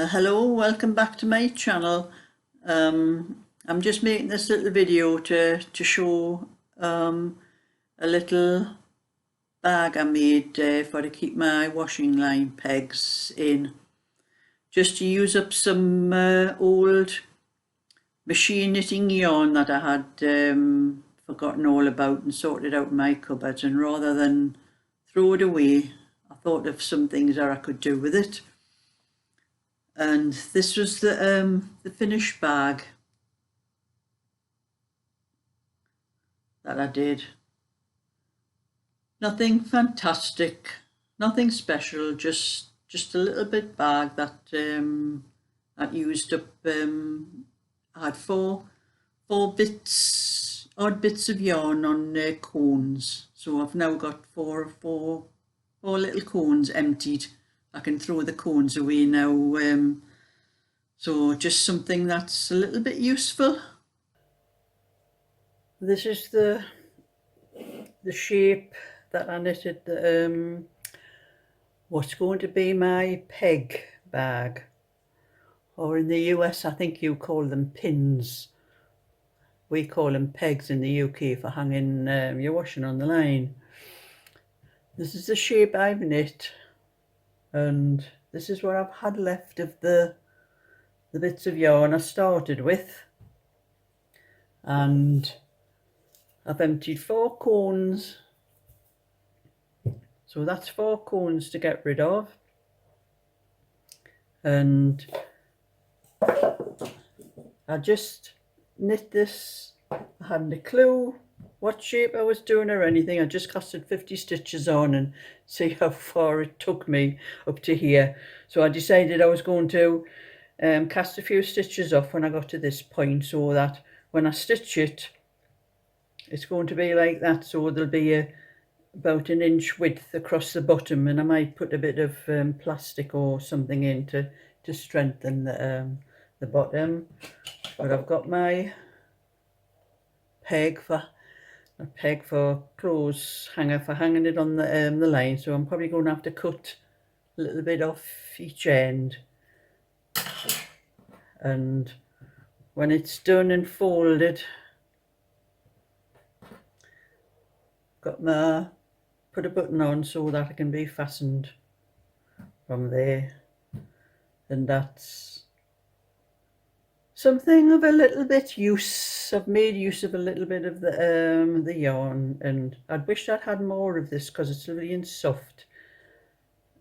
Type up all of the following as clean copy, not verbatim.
Hello, welcome back to my channel. I'm just making this little video to show a little bag I made for to keep my washing line pegs in. Just to use up some old machine knitting yarn that I had forgotten all about and sorted out in my cupboards, and rather than throw it away, I thought of some things that I could do with it. And this was the finished bag that I did. Nothing fantastic, nothing special, just a little bit bag that that used up. I had four odd bits of yarn on cones, so I've now got four little cones emptied. I can throw the cones away now, so just something that's a little bit useful. This is the shape that I knitted what's going to be my peg bag, or in the US I think you call them pins. We call them pegs in the UK for hanging your washing on the line. This is the shape I've knit, and this is what I've had left of the bits of yarn I started with, and I've emptied 4 cones, so that's 4 cones to get rid of. And I just knit this. I hadn't a clue what shape I was doing or anything. I just casted 50 stitches on and see how far it took me up to here. So I decided I was going to cast a few stitches off when I got to this point, so that when I stitch it, it's going to be like that. So there'll be about 1 inch width across the bottom, and I might put a bit of plastic or something in to strengthen the bottom. But I've got my peg for clothes hanger for hanging it on the line, so I'm probably going to have to cut a little bit off each end, and when it's done and folded, put a button on so that it can be fastened from there. And that's something of a little bit use. I've made use of a little bit of the yarn, and I'd wish I'd had more of this because it's lovely and soft.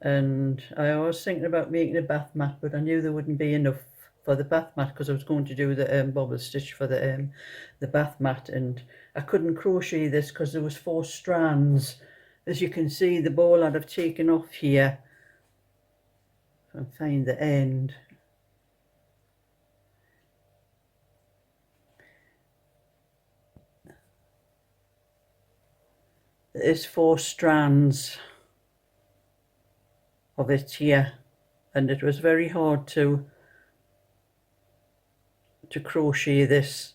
And I was thinking about making a bath mat, but I knew there wouldn't be enough for the bath mat because I was going to do the bobble stitch for the bath mat, and I couldn't crochet this because there was 4 strands. As you can see, the ball I'd have taken off here and find the end. There's 4 strands of it here, and it was very hard to crochet this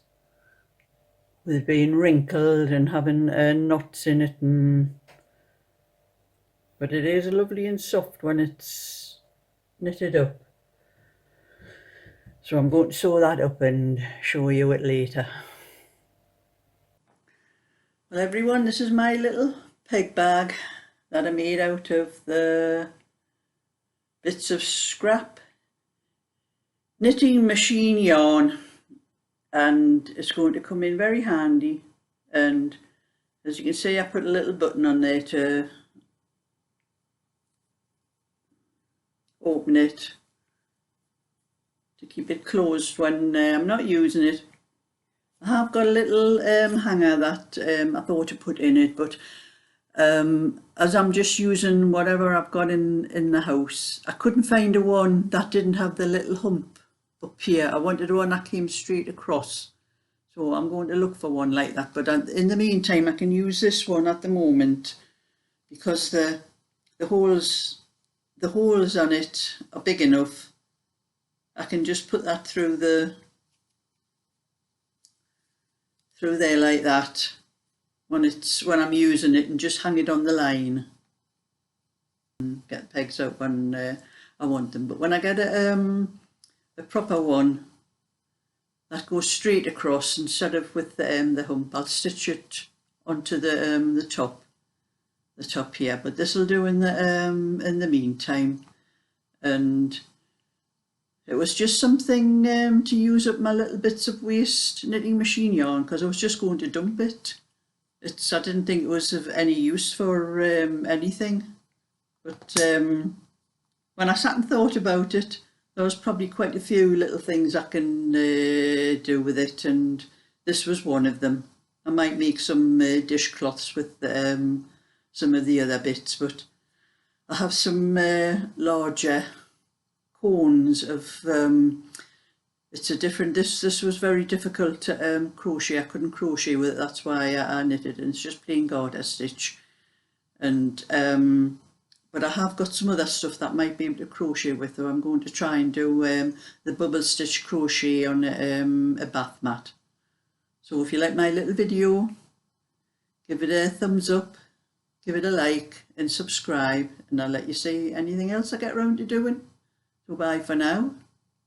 with it being wrinkled and having knots in it, but it is lovely and soft when it's knitted up. So I'm going to sew that up and show you it later. Well everyone, this is my little peg bag that I made out of the bits of scrap knitting machine yarn, and it's going to come in very handy. And as you can see, I put a little button on there to open it, to keep it closed when I'm not using it. I have got a little hanger that I thought to put in it, but as I'm just using whatever I've got in the house, I couldn't find a one that didn't have the little hump up here. I wanted one that came straight across, so I'm going to look for one like that. But in the meantime, I can use this one at the moment because the holes on it are big enough. I can just put that through there like that when I'm using it, and just hang it on the line and get pegs out when I want them. But when I get a proper one that goes straight across instead of with the hump, I'll stitch it onto the top here. But this will do in the meantime. And it was just something to use up my little bits of waste knitting machine yarn, because I was just going to dump it. I didn't think it was of any use for anything. But when I sat and thought about it, there was probably quite a few little things I can do with it, and this was one of them. I might make some dishcloths with some of the other bits, but I have some larger cones of it's a different, this was very difficult to crochet. I couldn't crochet with it, that's why I knitted, and it's just plain garter stitch. And but I have got some other stuff that I might be able to crochet with, so I'm going to try and do the bubble stitch crochet on a bath mat. So if you like my little video, give it a thumbs up, give it a like and subscribe, and I'll let you see anything else I get around to doing. So bye for now.